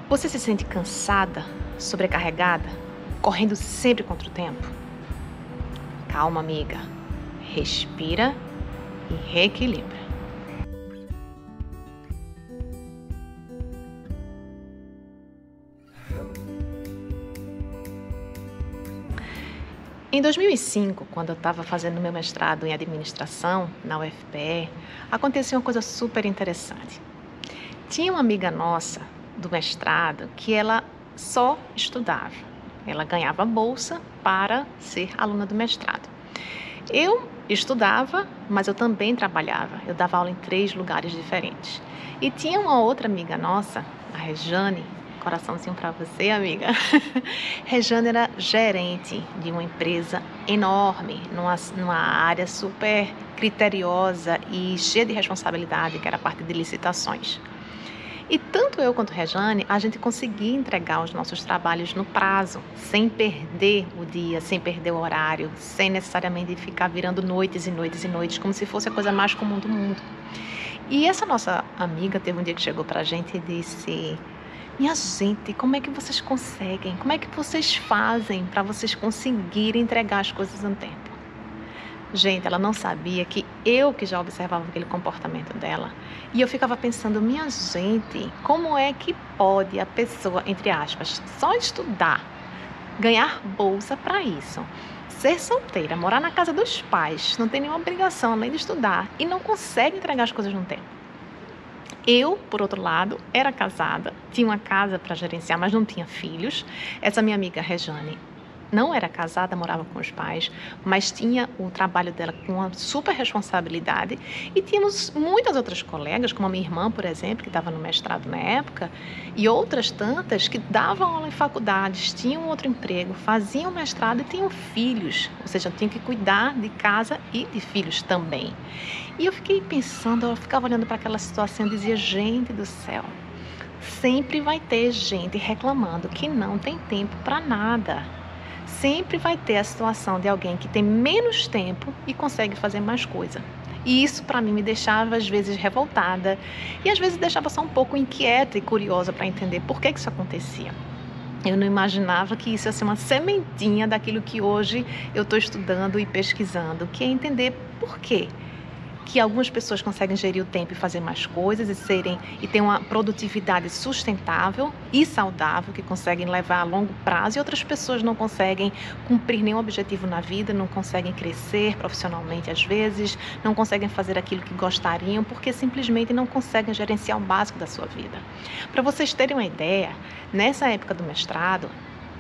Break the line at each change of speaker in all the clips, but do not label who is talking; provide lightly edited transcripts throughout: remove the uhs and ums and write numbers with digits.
Você se sente cansada, sobrecarregada, correndo sempre contra o tempo? Calma, amiga. Respira e reequilibra. Em 2005, quando eu estava fazendo meu mestrado em administração na UFPE, aconteceu uma coisa super interessante. Tinha uma amiga nossa do mestrado que ela só estudava. Ela ganhava bolsa para ser aluna do mestrado. Eu estudava, mas eu também trabalhava. Eu dava aula em 3 lugares diferentes. E tinha uma outra amiga nossa, a Rejane, coraçãozinho para você, amiga. Rejane era gerente de uma empresa enorme, numa área super criteriosa e cheia de responsabilidade, que era a parte de licitações. E tanto eu quanto a Rejane, a gente conseguia entregar os nossos trabalhos no prazo, sem perder o dia, sem perder o horário, sem necessariamente ficar virando noites e noites e noites, como se fosse a coisa mais comum do mundo. E essa nossa amiga teve um dia que chegou pra gente e disse: minha gente, como é que vocês conseguem? Como é que vocês fazem para vocês conseguirem entregar as coisas no tempo? Gente, ela não sabia que eu que já observava aquele comportamento dela. E eu ficava pensando, minha gente, como é que pode a pessoa, entre aspas, só estudar, ganhar bolsa para isso, ser solteira, morar na casa dos pais, não tem nenhuma obrigação além de estudar e não consegue entregar as coisas no tempo? Eu, por outro lado, era casada, tinha uma casa para gerenciar, mas não tinha filhos. Essa minha amiga Rejane não era casada, morava com os pais, mas tinha o trabalho dela com uma super responsabilidade. E tínhamos muitas outras colegas, como a minha irmã, por exemplo, que estava no mestrado na época, e outras tantas que davam aula em faculdades, tinham outro emprego, faziam mestrado e tinham filhos, ou seja, tinham que cuidar de casa e de filhos também. E eu fiquei pensando, eu ficava olhando para aquela situação e dizia, gente do céu, sempre vai ter gente reclamando que não tem tempo para nada. Sempre vai ter a situação de alguém que tem menos tempo e consegue fazer mais coisa. E isso para mim me deixava às vezes revoltada e às vezes deixava só um pouco inquieta e curiosa para entender por que isso acontecia. Eu não imaginava que isso ia ser uma sementinha daquilo que hoje eu estou estudando e pesquisando, que é entender por quê que algumas pessoas conseguem gerir o tempo e fazer mais coisas e ter uma produtividade sustentável e saudável, que conseguem levar a longo prazo, e outras pessoas não conseguem cumprir nenhum objetivo na vida, não conseguem crescer profissionalmente às vezes, não conseguem fazer aquilo que gostariam, porque simplesmente não conseguem gerenciar o básico da sua vida. Para vocês terem uma ideia, nessa época do mestrado,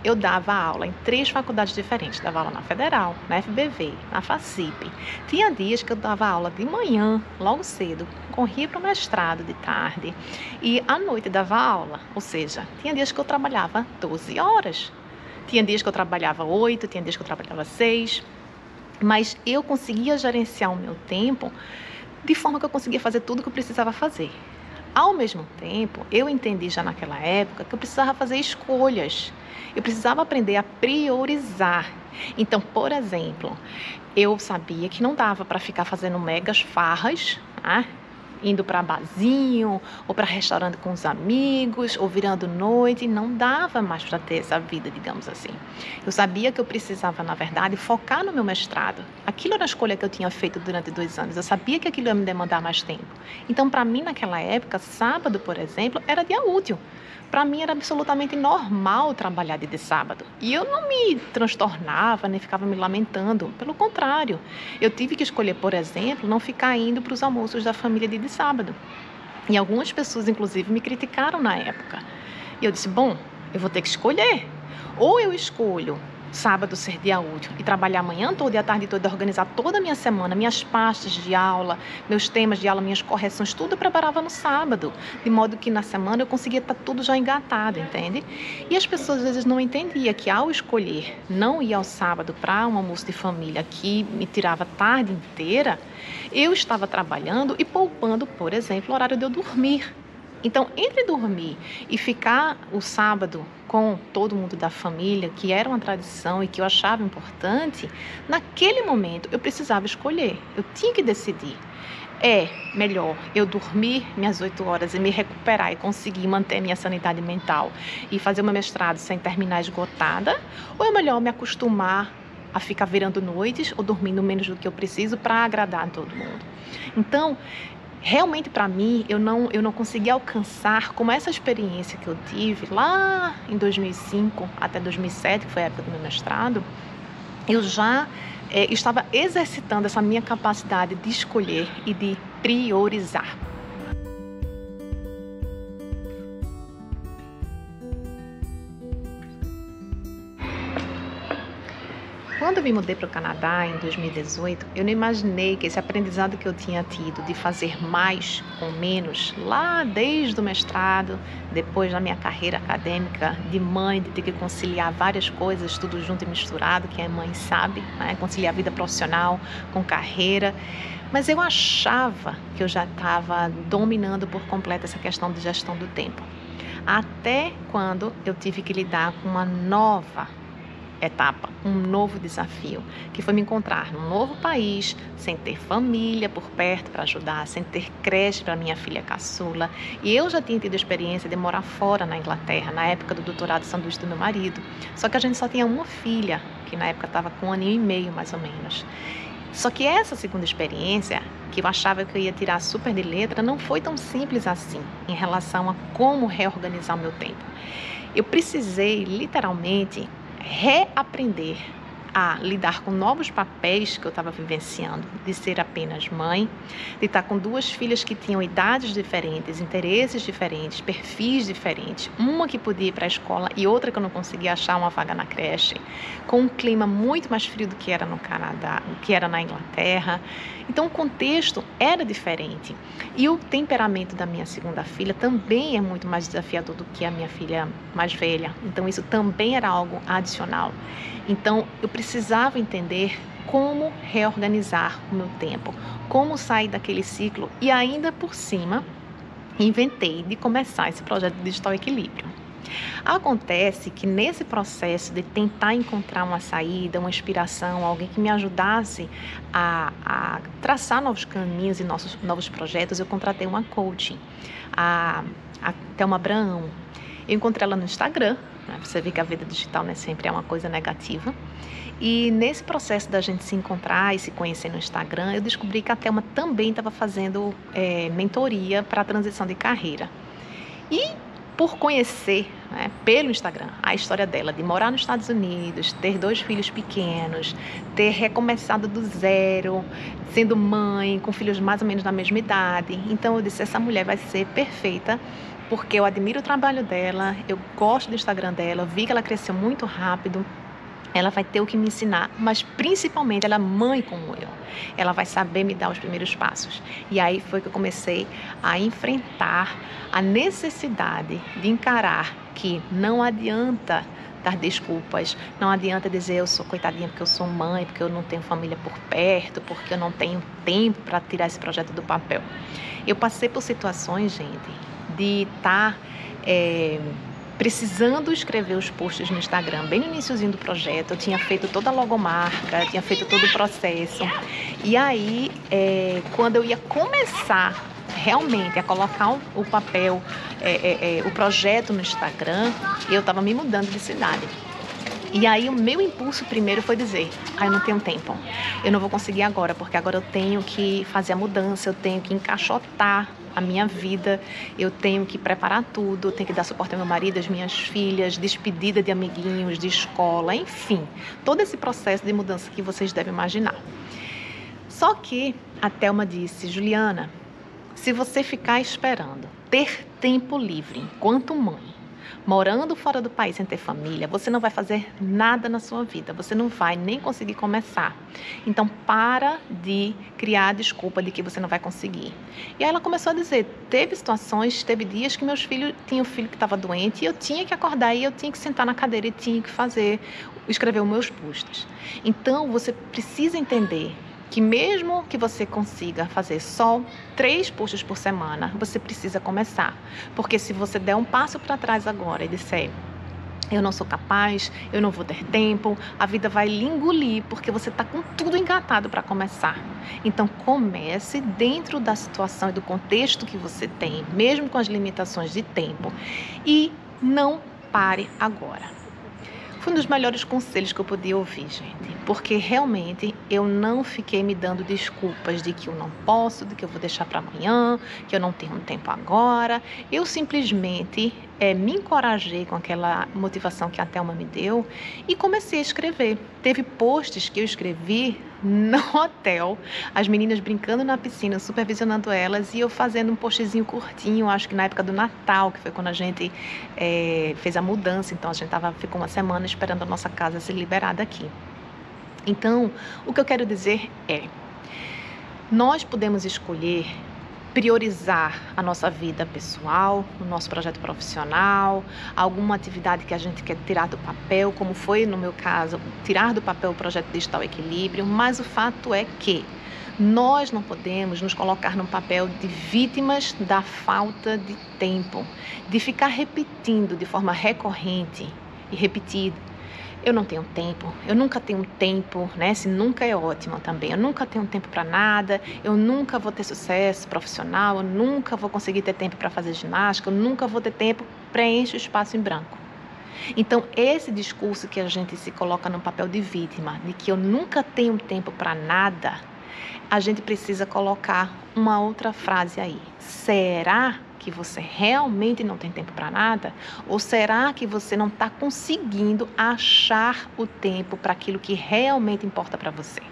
eu dava aula em 3 faculdades diferentes. Dava aula na Federal, na FBV, na FACIP. Tinha dias que eu dava aula de manhã, logo cedo, corria para o mestrado de tarde. E à noite dava aula, ou seja, tinha dias que eu trabalhava 12 horas. Tinha dias que eu trabalhava 8, tinha dias que eu trabalhava 6. Mas eu conseguia gerenciar o meu tempo de forma que eu conseguia fazer tudo o que eu precisava fazer. Ao mesmo tempo, eu entendi já naquela época que eu precisava fazer escolhas. Eu precisava aprender a priorizar. Então, por exemplo, eu sabia que não dava para ficar fazendo megas farras, né? Indo para barzinho ou para restaurante com os amigos ou virando noite, não dava mais para ter essa vida, digamos assim. Eu sabia que eu precisava, na verdade, focar no meu mestrado. Aquilo era a escolha que eu tinha feito durante 2 anos. Eu sabia que aquilo ia me demandar mais tempo. Então, para mim, naquela época, sábado, por exemplo, era dia útil. Para mim era absolutamente normal trabalhar de sábado. E eu não me transtornava, nem ficava me lamentando. Pelo contrário, eu tive que escolher, por exemplo, não ficar indo para os almoços da família de sábado. E algumas pessoas, inclusive, me criticaram na época. E eu disse, bom, eu vou ter que escolher. Ou eu escolho sábado ser dia útil e trabalhar amanhã toda e a tarde toda, organizar toda a minha semana, minhas pastas de aula, meus temas de aula, minhas correções, tudo eu preparava no sábado, de modo que na semana eu conseguia estar tudo já engatado, entende? E as pessoas às vezes não entendiam que ao escolher não ir ao sábado para um almoço de família que me tirava a tarde inteira, eu estava trabalhando e poupando, por exemplo, o horário de eu dormir. Então, entre dormir e ficar o sábado com todo mundo da família, que era uma tradição e que eu achava importante, naquele momento eu precisava escolher, eu tinha que decidir. é melhor eu dormir minhas 8 horas e me recuperar e conseguir manter minha sanidade mental e fazer o meu mestrado sem terminar esgotada? Ou é melhor me acostumar a ficar virando noites ou dormindo menos do que eu preciso para agradar todo mundo? Então, realmente para mim, eu não consegui alcançar como essa experiência que eu tive lá em 2005 até 2007, que foi a época do meu mestrado. Eu já estava exercitando essa minha capacidade de escolher e de priorizar. Quando eu me mudei para o Canadá em 2018, eu não imaginei que esse aprendizado que eu tinha tido de fazer mais com menos, lá desde o mestrado, depois na minha carreira acadêmica de mãe, de ter que conciliar várias coisas, tudo junto e misturado, que a mãe sabe, né? Conciliar a vida profissional com carreira. Mas eu achava que eu já estava dominando por completo essa questão de gestão do tempo. Até quando eu tive que lidar com uma nova etapa, um novo desafio, que foi me encontrar num novo país, sem ter família por perto para ajudar, sem ter creche para minha filha caçula. E eu já tinha tido a experiência de morar fora na Inglaterra, na época do doutorado sanduíche do meu marido. Só que a gente só tinha uma filha, que na época estava com 1 ano e meio, mais ou menos. Só que essa segunda experiência, que eu achava que eu ia tirar super de letra, não foi tão simples assim, em relação a como reorganizar o meu tempo. Eu precisei, literalmente, reaprender a lidar com novos papéis que eu estava vivenciando, de ser apenas mãe, de estar com 2 filhas que tinham idades diferentes, interesses diferentes, perfis diferentes, uma que podia ir para a escola e outra que eu não conseguia achar uma vaga na creche, com um clima muito mais frio do que era no Canadá, do que era na Inglaterra. Então o contexto era diferente e o temperamento da minha segunda filha também é muito mais desafiador do que a minha filha mais velha, então isso também era algo adicional. Então eu precisava entender como reorganizar o meu tempo, como sair daquele ciclo e ainda por cima inventei de começar esse projeto de Digital Equilíbrio. Acontece que nesse processo de tentar encontrar uma saída, uma inspiração, alguém que me ajudasse a traçar novos caminhos e novos projetos, eu contratei uma coaching, a Thelma Abraão. Eu encontrei ela no Instagram, né? Você vê que a vida digital, né, sempre é uma coisa negativa. E nesse processo da gente se encontrar e se conhecer no Instagram, eu descobri que a Thelma também estava fazendo mentoria para a transição de carreira. E por conhecer, né, pelo Instagram, a história dela de morar nos Estados Unidos, ter 2 filhos pequenos, ter recomeçado do zero, sendo mãe, com filhos mais ou menos da mesma idade. Então eu disse, essa mulher vai ser perfeita, porque eu admiro o trabalho dela, eu gosto do Instagram dela, vi que ela cresceu muito rápido. Ela vai ter o que me ensinar, mas principalmente ela é mãe como eu. Ela vai saber me dar os primeiros passos. E aí foi que eu comecei a enfrentar a necessidade de encarar que não adianta dar desculpas, não adianta dizer eu sou coitadinha porque eu sou mãe, porque eu não tenho família por perto, porque eu não tenho tempo para tirar esse projeto do papel. Eu passei por situações, gente, de estar precisando escrever os posts no Instagram, bem no iniciozinho do projeto. Eu tinha feito toda a logomarca, tinha feito todo o processo. E aí, quando eu ia começar realmente a colocar o papel, o projeto no Instagram, eu estava me mudando de cidade. E aí o meu impulso primeiro foi dizer, eu não tenho tempo, eu não vou conseguir agora, porque agora eu tenho que fazer a mudança, eu tenho que encaixotar a minha vida, eu tenho que preparar tudo, eu tenho que dar suporte ao meu marido, às minhas filhas, despedida de amiguinhos, de escola, enfim, todo esse processo de mudança que vocês devem imaginar. Só que a Thelma disse, Juliana, se você ficar esperando ter tempo livre enquanto mãe, morando fora do país sem ter família, você não vai fazer nada na sua vida, você não vai nem conseguir começar. Então, para de criar a desculpa de que você não vai conseguir. E aí ela começou a dizer, teve situações, dias que meus filhos, tinha um filho que estava doente e eu tinha que acordar e eu tinha que sentar na cadeira e tinha que escrever os meus posts. Então, você precisa entender que mesmo que você consiga fazer só 3 posts por semana, você precisa começar. Porque se você der um passo para trás agora e disser, eu não sou capaz, eu não vou ter tempo, a vida vai lhe engolir porque você está com tudo engatado para começar. Então comece dentro da situação e do contexto que você tem, mesmo com as limitações de tempo, e não pare agora. Foi um dos melhores conselhos que eu podia ouvir, gente, porque realmente eu não fiquei me dando desculpas de que eu não posso, de que eu vou deixar para amanhã, que eu não tenho tempo agora. Eu simplesmente me encorajei com aquela motivação que a Thelma me deu e comecei a escrever. Teve posts que eu escrevi no hotel, as meninas brincando na piscina, supervisionando elas, e eu fazendo um postzinho curtinho, acho que na época do Natal, que foi quando a gente fez a mudança, então a gente ficou uma semana esperando a nossa casa ser liberada aqui. Então, o que eu quero dizer é, nós podemos escolher priorizar a nossa vida pessoal, o nosso projeto profissional, alguma atividade que a gente quer tirar do papel, como foi no meu caso, tirar do papel o projeto Digital Equilíbrio, mas o fato é que nós não podemos nos colocar num papel de vítimas da falta de tempo, de ficar repetindo de forma recorrente e repetida. Eu não tenho tempo, eu nunca tenho tempo, né? Se nunca é ótimo também. Eu nunca tenho tempo para nada, eu nunca vou ter sucesso profissional, eu nunca vou conseguir ter tempo para fazer ginástica, eu nunca vou ter tempo, preenche o espaço em branco. Então, esse discurso que a gente se coloca no papel de vítima, de que eu nunca tenho tempo para nada, a gente precisa colocar uma outra frase aí. Será que você realmente não tem tempo para nada? Ou será que você não está conseguindo achar o tempo para aquilo que realmente importa para você?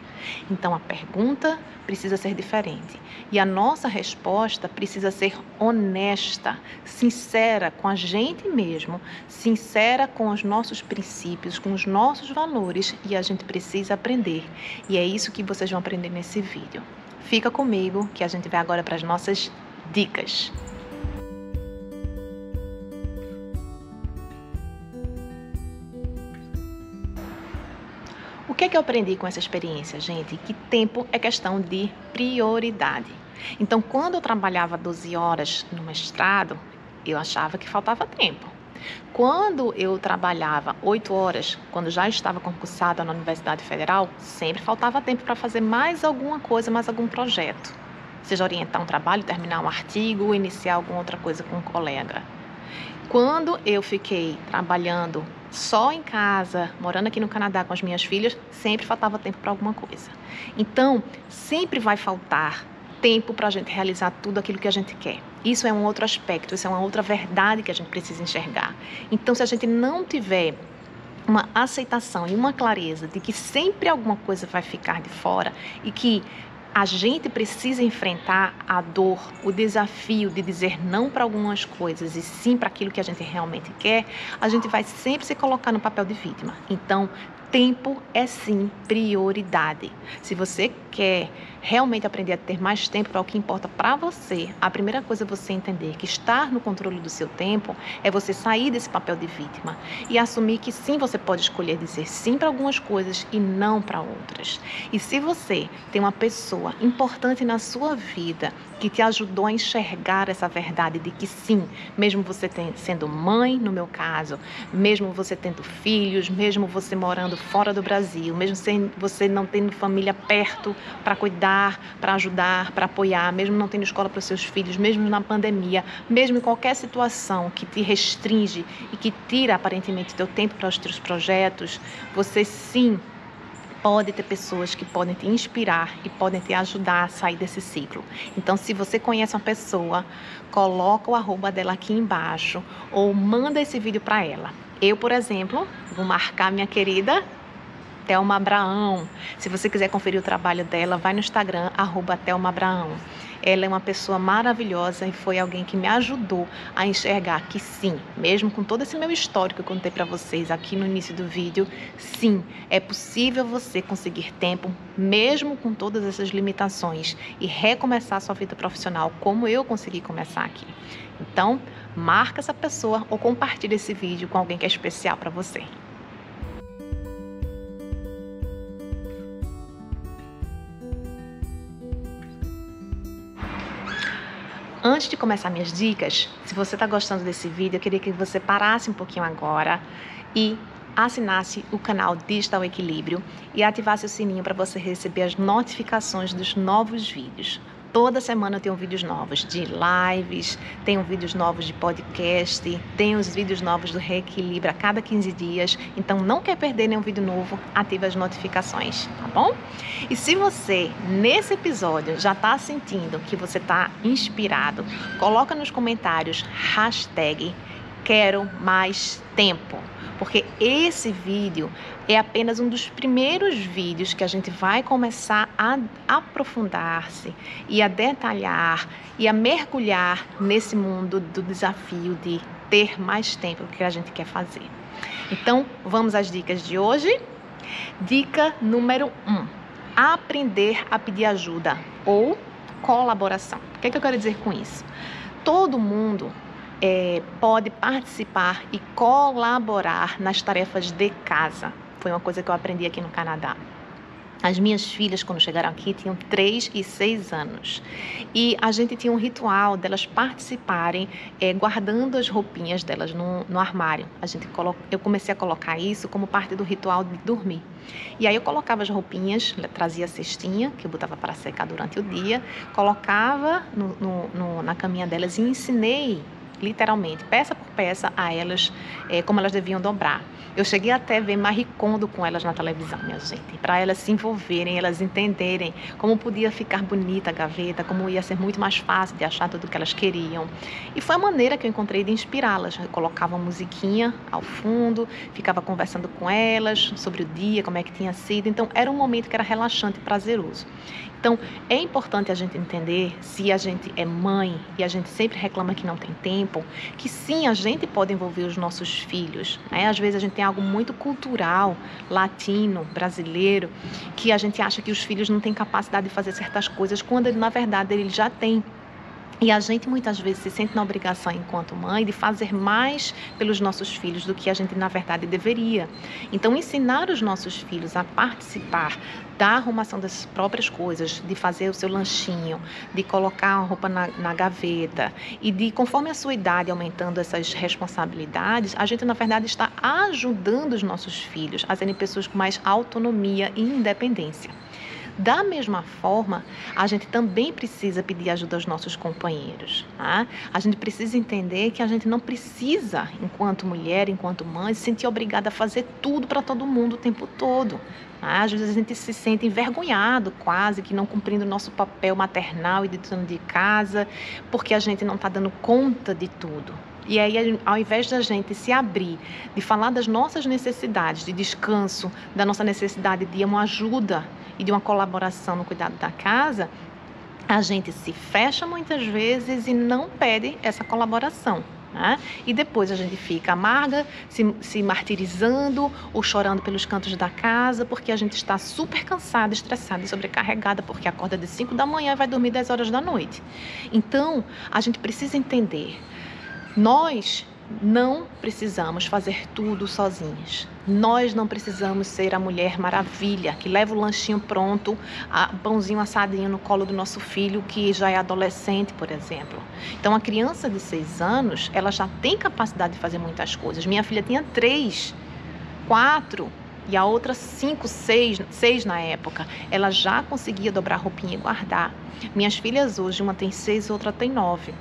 Então a pergunta precisa ser diferente e a nossa resposta precisa ser honesta, sincera com a gente mesmo, sincera com os nossos princípios, com os nossos valores, e a gente precisa aprender. E é isso que vocês vão aprender nesse vídeo. Fica comigo que a gente vai agora para as nossas dicas. O que é que eu aprendi com essa experiência, gente? Que tempo é questão de prioridade. Então, quando eu trabalhava 12 horas no mestrado, eu achava que faltava tempo. Quando eu trabalhava 8 horas, quando já estava concursada na Universidade Federal, sempre faltava tempo para fazer mais alguma coisa, mais algum projeto. Seja orientar um trabalho, terminar um artigo, ou iniciar alguma outra coisa com um colega. Quando eu fiquei trabalhando só em casa, morando aqui no Canadá com as minhas filhas, sempre faltava tempo para alguma coisa. Então, sempre vai faltar tempo para a gente realizar tudo aquilo que a gente quer. Isso é um outro aspecto, isso é uma outra verdade que a gente precisa enxergar. Então, se a gente não tiver uma aceitação e uma clareza de que sempre alguma coisa vai ficar de fora e que a gente precisa enfrentar a dor, o desafio de dizer não para algumas coisas e sim para aquilo que a gente realmente quer, a gente vai sempre se colocar no papel de vítima. Então, tempo é sim prioridade. Se você quer realmente aprender a ter mais tempo para o que importa para você, a primeira coisa é você entender que estar no controle do seu tempo é você sair desse papel de vítima e assumir que sim, você pode escolher dizer sim para algumas coisas e não para outras. E se você tem uma pessoa importante na sua vida que te ajudou a enxergar essa verdade de que sim, mesmo você sendo mãe, no meu caso, mesmo você tendo filhos, mesmo você morando fora do Brasil, mesmo você não tendo família perto para cuidar, para ajudar, para apoiar, mesmo não tendo escola para os seus filhos, mesmo na pandemia, mesmo em qualquer situação que te restringe e que tira aparentemente teu tempo para os teus projetos, você sim pode ter pessoas que podem te inspirar e podem te ajudar a sair desse ciclo. Então, se você conhece uma pessoa, coloca o arroba dela aqui embaixo ou manda esse vídeo para ela. Eu, por exemplo, vou marcar minha querida Thelma Abraão. Se você quiser conferir o trabalho dela, vai no Instagram, @Thelma Abraão. Ela é uma pessoa maravilhosa e foi alguém que me ajudou a enxergar que sim, mesmo com todo esse meu histórico que eu contei para vocês aqui no início do vídeo, sim, é possível você conseguir tempo, mesmo com todas essas limitações, e recomeçar a sua vida profissional como eu consegui começar aqui. Então, marca essa pessoa ou compartilha esse vídeo com alguém que é especial para você. Antes de começar minhas dicas, se você está gostando desse vídeo, eu queria que você parasse um pouquinho agora e assinasse o canal Digital Equilíbrio e ativasse o sininho para você receber as notificações dos novos vídeos. Toda semana eu tenho vídeos novos de lives, tenho vídeos novos de podcast, tenho os vídeos novos do Reequilíbrio a cada 15 dias. Então, não quer perder nenhum vídeo novo, ative as notificações, tá bom? E se você, nesse episódio, já está sentindo que você está inspirado, coloca nos comentários hashtag quero mais tempo, porque esse vídeo é apenas um dos primeiros vídeos que a gente vai começar a aprofundar-se e a detalhar e a mergulhar nesse mundo do desafio de ter mais tempo que a gente quer fazer. Então, vamos às dicas de hoje. Dica número 1: aprender a pedir ajuda ou colaboração. O que eu quero dizer com isso? Todo mundo pode participar e colaborar nas tarefas de casa. Foi uma coisa que eu aprendi aqui no Canadá. As minhas filhas, quando chegaram aqui, tinham 3 e 6 anos. E a gente tinha um ritual delas participarem, guardando as roupinhas delas no armário. Eu comecei a colocar isso como parte do ritual de dormir. E aí eu colocava as roupinhas, trazia a cestinha, que eu botava para secar durante o dia, colocava na caminha delas e ensinei, literalmente, peça por peça, a elas como elas deviam dobrar. Eu cheguei até a ver Marie Kondo com elas na televisão, minha gente, para elas se envolverem, elas entenderem como podia ficar bonita a gaveta, como ia ser muito mais fácil de achar tudo o que elas queriam. E foi a maneira que eu encontrei de inspirá-las. Eu colocava uma musiquinha ao fundo, ficava conversando com elas sobre o dia, como é que tinha sido. Então, era um momento que era relaxante e prazeroso. Então, é importante a gente entender, se a gente é mãe e a gente sempre reclama que não tem tempo, que sim, a gente pode envolver os nossos filhos, né? Às vezes a gente tem algo muito cultural, latino, brasileiro, que a gente acha que os filhos não têm capacidade de fazer certas coisas, quando na verdade ele já tem. E a gente muitas vezes se sente na obrigação, enquanto mãe, de fazer mais pelos nossos filhos do que a gente na verdade deveria. Então, ensinar os nossos filhos a participar da arrumação das próprias coisas, de fazer o seu lanchinho, de colocar a roupa na gaveta e de, conforme a sua idade aumentando essas responsabilidades, a gente na verdade está ajudando os nossos filhos a serem pessoas com mais autonomia e independência. Da mesma forma, a gente também precisa pedir ajuda aos nossos companheiros. Tá? A gente precisa entender que a gente não precisa, enquanto mulher, enquanto mãe, se sentir obrigada a fazer tudo para todo mundo o tempo todo. Tá? Às vezes a gente se sente envergonhado, quase, que não cumprindo o nosso papel maternal e de dono de casa, porque a gente não está dando conta de tudo. E aí, ao invés da gente se abrir, de falar das nossas necessidades de descanso, da nossa necessidade de uma ajuda e de uma colaboração no cuidado da casa, a gente se fecha muitas vezes e não pede essa colaboração. Né? E depois a gente fica amarga, se martirizando ou chorando pelos cantos da casa, porque a gente está super cansada, estressada e sobrecarregada, porque acorda de 5 da manhã e vai dormir 10 horas da noite. Então, a gente precisa entender, nós não precisamos fazer tudo sozinhas. Nós não precisamos ser a Mulher Maravilha, que leva o lanchinho pronto, o pãozinho assadinho no colo do nosso filho, que já é adolescente, por exemplo. Então, a criança de 6 anos, ela já tem capacidade de fazer muitas coisas. Minha filha tinha 3, 4 e a outra 5, 6 na época. Ela já conseguia dobrar a roupinha e guardar. Minhas filhas hoje, uma tem 6, outra tem 9.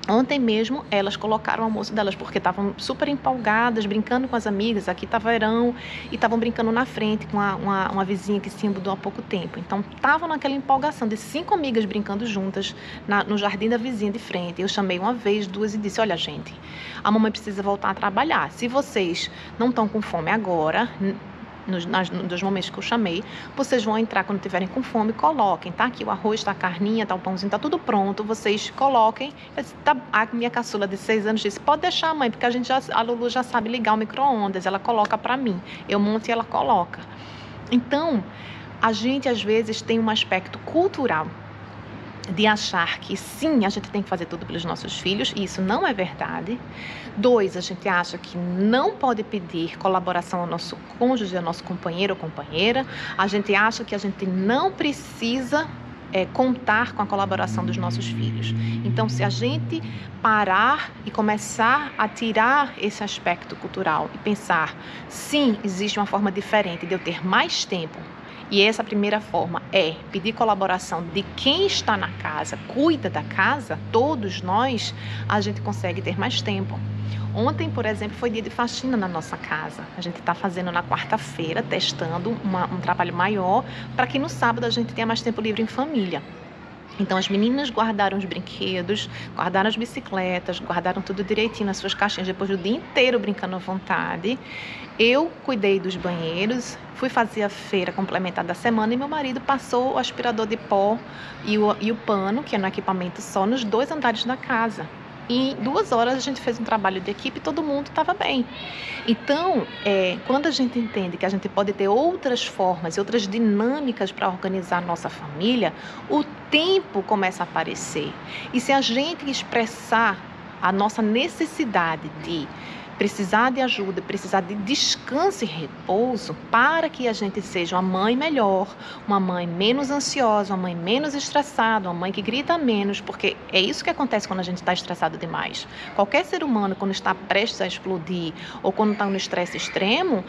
Ontem mesmo elas colocaram o almoço delas porque estavam super empolgadas, brincando com as amigas. Aqui está verão e estavam brincando na frente com uma vizinha que se mudou há pouco tempo. Então estavam naquela empolgação de 5 amigas brincando juntas no jardim da vizinha de frente. Eu chamei uma vez, 2 e disse: olha, gente, a mamãe precisa voltar a trabalhar. Se vocês não estão com fome agora, nos momentos que eu chamei, vocês vão entrar quando tiverem com fome, coloquem, tá aqui o arroz, tá a carninha, tá o pãozinho, tá tudo pronto, vocês coloquem. A minha caçula de 6 anos disse: pode deixar, mãe, porque a Lulu já sabe ligar o micro-ondas, ela coloca para mim, eu monto e ela coloca. Então, a gente às vezes tem um aspecto cultural de achar que sim, a gente tem que fazer tudo pelos nossos filhos, e isso não é verdade. 2, a gente acha que não pode pedir colaboração ao nosso cônjuge, ao nosso companheiro ou companheira. A gente acha que a gente não precisa contar com a colaboração dos nossos filhos. Então, se a gente parar e começar a tirar esse aspecto cultural e pensar, sim, existe uma forma diferente de eu ter mais tempo, e essa primeira forma é pedir colaboração de quem está na casa, cuida da casa, todos nós, a gente consegue ter mais tempo. Ontem, por exemplo, foi dia de faxina na nossa casa. A gente está fazendo na quarta-feira, testando um trabalho maior, para que no sábado a gente tenha mais tempo livre em família. Então, as meninas guardaram os brinquedos, guardaram as bicicletas, guardaram tudo direitinho nas suas caixinhas, depois do dia inteiro brincando à vontade. Eu cuidei dos banheiros, fui fazer a feira complementar da semana e meu marido passou o aspirador de pó e o pano, que é no equipamento só, nos 2 andares da casa. E em 2 horas a gente fez um trabalho de equipe e todo mundo estava bem. Então, quando a gente entende que a gente pode ter outras formas e outras dinâmicas para organizar a nossa família, o tempo começa a aparecer. E se a gente expressar a nossa necessidade de precisar de ajuda, precisar de descanso e repouso para que a gente seja uma mãe melhor, uma mãe menos ansiosa, uma mãe menos estressada, uma mãe que grita menos, porque é isso que acontece quando a gente está estressado demais. Qualquer ser humano, quando está prestes a explodir ou quando está no estresse extremo,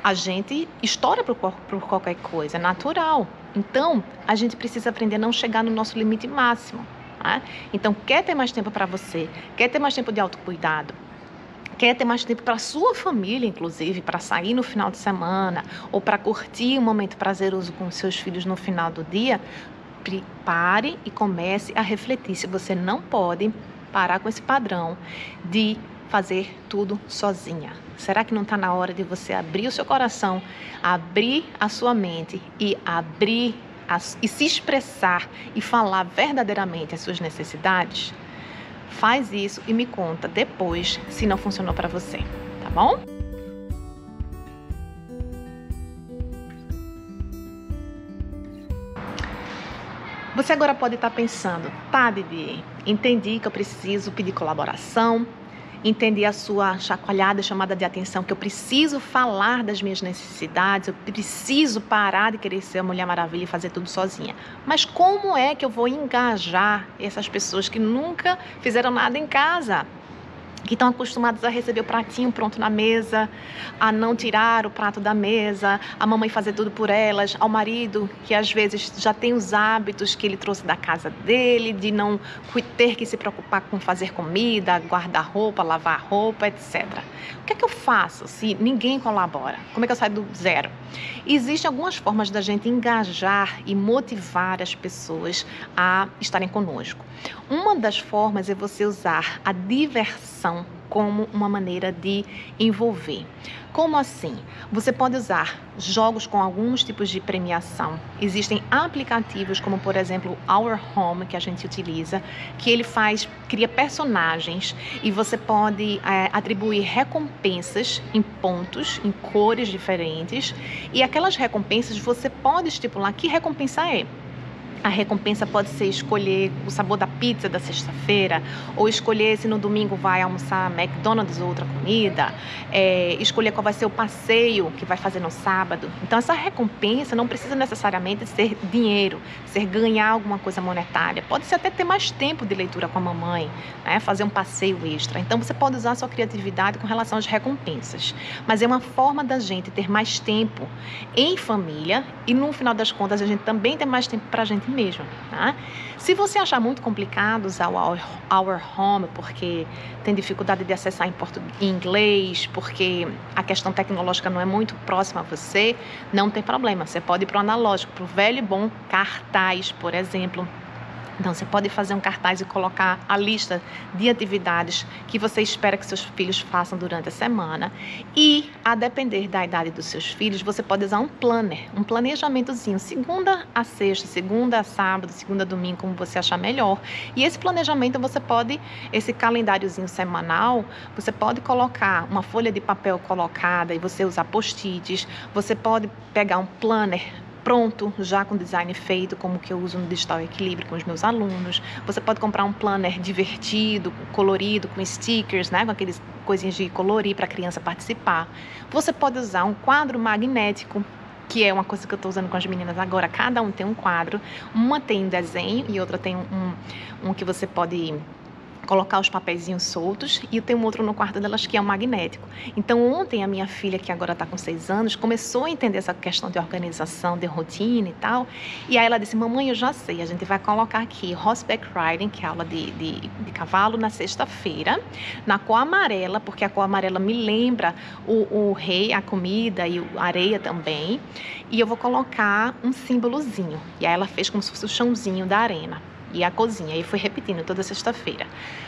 a gente estoura por qualquer coisa, é natural. Então, a gente precisa aprender a não chegar no nosso limite máximo. Né? Então, quer ter mais tempo para você, quer ter mais tempo de autocuidado, quer ter mais tempo para a sua família, inclusive, para sair no final de semana ou para curtir um momento prazeroso com os seus filhos no final do dia, pare e comece a refletir se você não pode parar com esse padrão de fazer tudo sozinha. Será que não está na hora de você abrir o seu coração, abrir a sua mente e e se expressar e falar verdadeiramente as suas necessidades? Faz isso e me conta depois se não funcionou para você, tá bom? Você agora pode estar pensando, tá, Didi, entendi que eu preciso pedir colaboração, entendi a sua chacoalhada, chamada de atenção, que eu preciso falar das minhas necessidades, eu preciso parar de querer ser a Mulher Maravilha e fazer tudo sozinha. Mas como é que eu vou engajar essas pessoas que nunca fizeram nada em casa? Que estão acostumadas a receber o pratinho pronto na mesa, a não tirar o prato da mesa, a mamãe fazer tudo por elas, ao marido que às vezes já tem os hábitos que ele trouxe da casa dele, de não ter que se preocupar com fazer comida, guardar roupa, lavar roupa, etc. O que é que eu faço se ninguém colabora? Como é que eu saio do zero? Existem algumas formas da gente engajar e motivar as pessoas a estarem conosco. Uma das formas é você usar a diversão como uma maneira de envolver. Como assim? Você pode usar jogos com alguns tipos de premiação. Existem aplicativos como, por exemplo, Our Home, que a gente utiliza, que ele cria personagens e você pode atribuir recompensas em pontos, em cores diferentes. E aquelas recompensas você pode estipular que recompensa é. A recompensa pode ser escolher o sabor da pizza da sexta-feira, ou escolher se no domingo vai almoçar McDonald's ou outra comida, escolher qual vai ser o passeio que vai fazer no sábado. Então, essa recompensa não precisa necessariamente ser dinheiro, ser ganhar alguma coisa monetária. Pode ser até ter mais tempo de leitura com a mamãe, né? Fazer um passeio extra. Então, você pode usar a sua criatividade com relação às recompensas. Mas é uma forma da gente ter mais tempo em família e, no final das contas, a gente também ter mais tempo para a gente mesmo, tá? Se você achar muito complicado usar o Our Home porque tem dificuldade de acessar em inglês, porque a questão tecnológica não é muito próxima a você, não tem problema. Você pode ir para o analógico, para o velho e bom cartaz, por exemplo. Então, você pode fazer um cartaz e colocar a lista de atividades que você espera que seus filhos façam durante a semana. E, a depender da idade dos seus filhos, você pode usar um planner, um planejamentozinho, segunda a sexta, segunda a sábado, segunda a domingo, como você achar melhor. E esse planejamento esse calendáriozinho semanal, você pode colocar uma folha de papel colocada e você usar post-its. Você pode pegar um planner pronto, já com design feito, como que eu uso no Digital Equilíbrio com os meus alunos. Você pode comprar um planner divertido, colorido, com stickers, né, com aqueles coisinhas de colorir para a criança participar. Você pode usar um quadro magnético que é uma coisa que eu estou usando com as meninas agora. Cada um tem um quadro, uma tem um desenho e outra tem um que você pode colocar os papeizinhos soltos, e tem um outro no quarto delas que é um magnético. Então ontem a minha filha, que agora está com 6 anos, começou a entender essa questão de organização, de rotina e tal, e aí ela disse: mamãe, eu já sei, a gente vai colocar aqui horseback riding, que é aula de cavalo, na sexta-feira, na cor amarela, porque a cor amarela me lembra o rei, a comida e a areia também, e eu vou colocar um símbolozinho. E aí ela fez como se fosse o chãozinho da arena e a cozinha, e foi repetindo toda sexta-feira.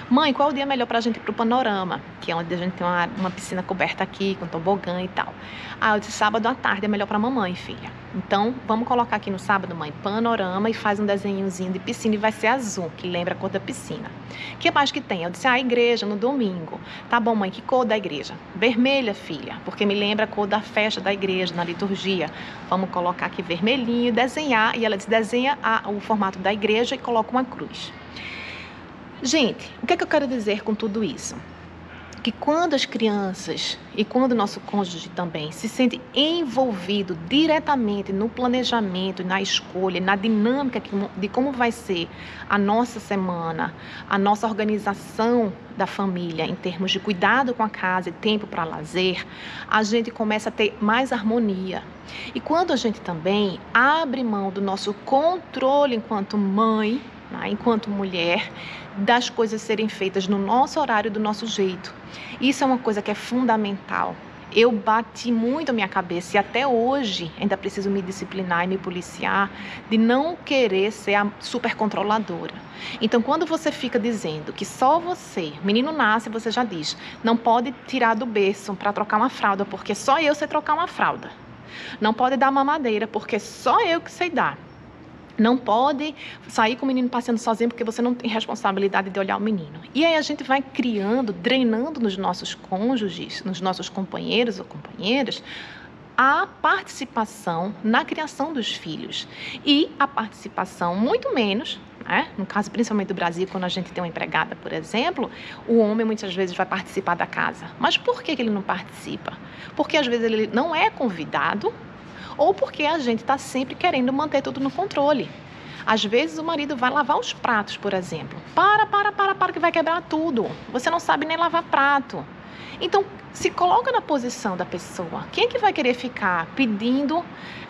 Mãe, qual o dia melhor pra gente ir pro Panorama? Que é onde a gente tem uma piscina coberta aqui, com tobogã e tal. Ah, eu disse: sábado à tarde é melhor pra mamãe, filha. Então, vamos colocar aqui no sábado, mãe, Panorama, e faz um desenhozinho de piscina, e vai ser azul, que lembra a cor da piscina. O que mais que tem? Eu disse: a igreja, no domingo. Tá bom, mãe, que cor da igreja? Vermelha, filha, porque me lembra a cor da festa da igreja, na liturgia. Vamos colocar aqui vermelhinho, desenhar, e ela disse: desenha o formato da igreja e coloca uma cruz. Gente, o que é que eu quero dizer com tudo isso? Que quando as crianças e quando o nosso cônjuge também se sente envolvido diretamente no planejamento, na escolha, na dinâmica de como vai ser a nossa semana, a nossa organização da família em termos de cuidado com a casa e tempo para lazer, a gente começa a ter mais harmonia. E quando a gente também abre mão do nosso controle enquanto mãe, enquanto mulher, das coisas serem feitas no nosso horário, do nosso jeito. Isso é uma coisa que é fundamental. Eu bati muito a minha cabeça e até hoje ainda preciso me disciplinar e me policiar de não querer ser a super controladora. Então, quando você fica dizendo que só você, menino nasce, você já diz, não pode tirar do berço para trocar uma fralda, porque só eu sei trocar uma fralda. Não pode dar mamadeira, porque só eu que sei dar. Não pode sair com o menino passeando sozinho porque você não tem responsabilidade de olhar o menino. E aí a gente vai criando, drenando nos nossos cônjuges, nos nossos companheiros ou companheiras, a participação na criação dos filhos. E a participação muito menos, no caso principalmente do Brasil, quando a gente tem uma empregada, por exemplo, o homem muitas vezes vai participar da casa. Mas por que ele não participa? Porque às vezes ele não é convidado, ou porque a gente está sempre querendo manter tudo no controle. Às vezes o marido vai lavar os pratos, por exemplo. Para que vai quebrar tudo. Você não sabe nem lavar prato. Então, se coloca na posição da pessoa. Quem é que vai querer ficar pedindo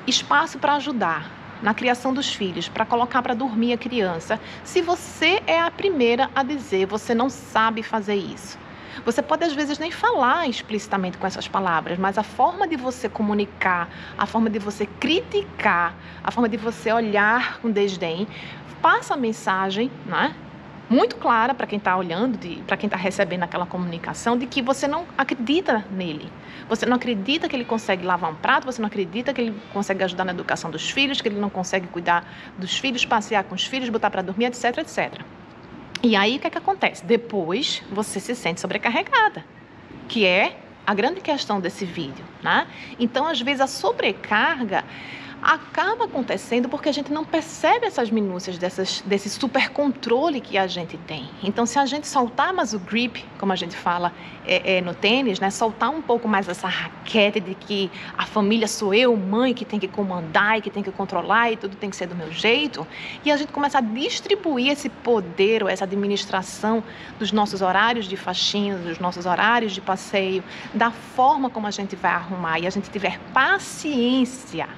espaço para ajudar na criação dos filhos, para colocar para dormir a criança, se você é a primeira a dizer: você não sabe fazer isso? Você pode, às vezes, nem falar explicitamente com essas palavras, mas a forma de você comunicar, a forma de você criticar, a forma de você olhar com desdém, passa a mensagem, muito clara para quem está olhando, para quem está recebendo aquela comunicação, de que você não acredita nele. Você não acredita que ele consegue lavar um prato, você não acredita que ele consegue ajudar na educação dos filhos, que ele não consegue cuidar dos filhos, passear com os filhos, botar para dormir, etc, etc. E aí, o que é que acontece? Depois, você se sente sobrecarregada, que é a grande questão desse vídeo, Então, às vezes, a sobrecarga acaba acontecendo porque a gente não percebe essas minúcias desse super controle que a gente tem. Então, se a gente soltar mais o grip, como a gente fala no tênis, soltar um pouco mais essa raquete de que a família sou eu, mãe, que tem que comandar e que tem que controlar e tudo tem que ser do meu jeito, e a gente começa a distribuir esse poder ou essa administração dos nossos horários de faxina, dos nossos horários de passeio, da forma como a gente vai arrumar, e a gente tiver paciência,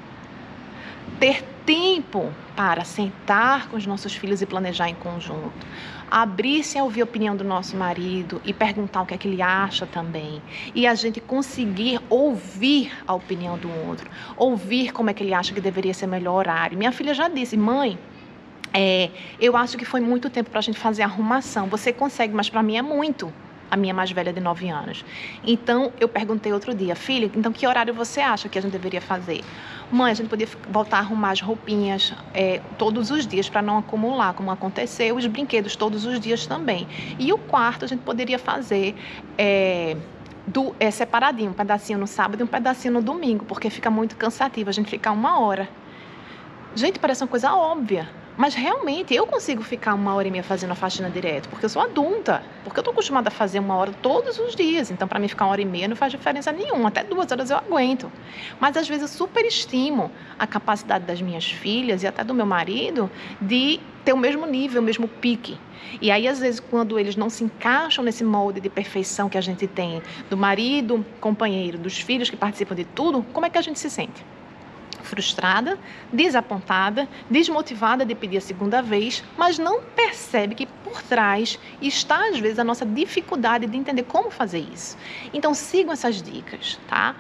ter tempo para sentar com os nossos filhos e planejar em conjunto, abrir-se a ouvir a opinião do nosso marido e perguntar o que é que ele acha também, e a gente conseguir ouvir a opinião do outro, ouvir como é que ele acha que deveria ser o melhor horário. Minha filha já disse: mãe, eu acho que foi muito tempo para a gente fazer a arrumação, você consegue, mas para mim é muito. A minha mais velha de 9 anos. Então, eu perguntei outro dia: filha, então que horário você acha que a gente deveria fazer? Mãe, a gente podia voltar a arrumar as roupinhas todos os dias para não acumular, como aconteceu, os brinquedos todos os dias também. E o quarto a gente poderia fazer separadinho, um pedacinho no sábado e um pedacinho no domingo, porque fica muito cansativo a gente ficar 1 hora. Gente, parece uma coisa óbvia, Mas realmente eu consigo ficar 1h30 fazendo a faxina direto, porque eu sou adulta, porque eu estou acostumada a fazer 1 hora todos os dias, então para mim ficar 1h30 não faz diferença nenhuma, até 2 horas eu aguento. Mas às vezes eu superestimo a capacidade das minhas filhas e até do meu marido de ter o mesmo nível, o mesmo pique. E aí às vezes quando eles não se encaixam nesse molde de perfeição que a gente tem do marido, companheiro, dos filhos que participam de tudo, como é que a gente se sente? Frustrada, desapontada, desmotivada de pedir a segunda vez, mas não percebe que por trás está, às vezes, a nossa dificuldade de entender como fazer isso. Então, sigam essas dicas, tá?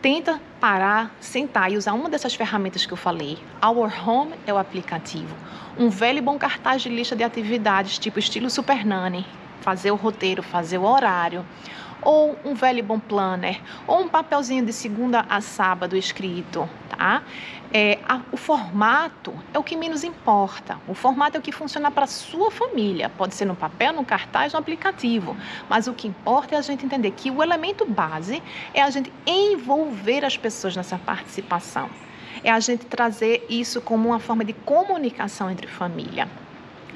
Tenta parar, sentar e usar uma dessas ferramentas que eu falei. Our Home é o aplicativo. Um velho e bom cartaz de lista de atividades, tipo estilo Super Nanny, fazer o roteiro, fazer o horário, ou um velho e bom planner, ou um papelzinho de segunda a sábado escrito, tá? O formato é o que menos importa. O formato é o que funciona para a sua família. Pode ser no papel, no cartaz, no aplicativo. Mas o que importa é a gente entender que o elemento base é a gente envolver as pessoas nessa participação. É a gente trazer isso como uma forma de comunicação entre família.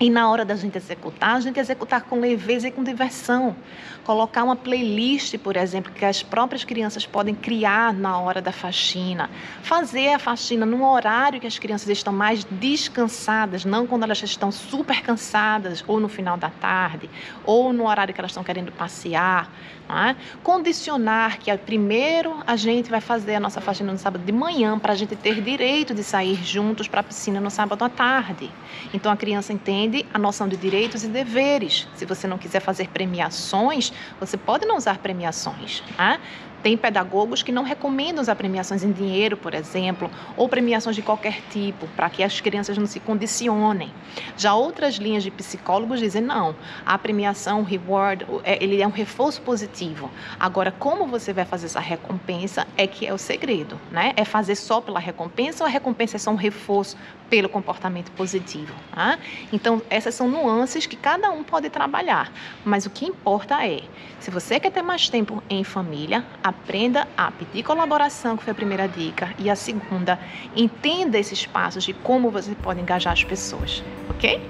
E na hora da gente executar, a gente executar com leveza e com diversão. Colocar uma playlist, por exemplo, que as próprias crianças podem criar na hora da faxina. Fazer a faxina num horário que as crianças estão mais descansadas, não quando elas estão super cansadas, ou no final da tarde, ou no horário que elas estão querendo passear. Não é? Condicionar que primeiro a gente vai fazer a nossa faxina no sábado de manhã, para a gente ter direito de sair juntos para a piscina no sábado à tarde. Então a criança entende a noção de direitos e deveres. Se você não quiser fazer premiações, você pode não usar premiações, tá? Tem pedagogos que não recomendam usar premiações em dinheiro, por exemplo, ou premiações de qualquer tipo, para que as crianças não se condicionem. Já outras linhas de psicólogos dizem, não, a premiação, o reward, ele é um reforço positivo. Agora, como você vai fazer essa recompensa é que é o segredo, né? É fazer só pela recompensa ou a recompensa é só um reforço pelo comportamento positivo, tá? Então, essas são nuances que cada um pode trabalhar, mas o que importa é, se você quer ter mais tempo em família, aprenda a pedir colaboração, que foi a primeira dica, e a segunda, entenda esses passos de como você pode engajar as pessoas, ok?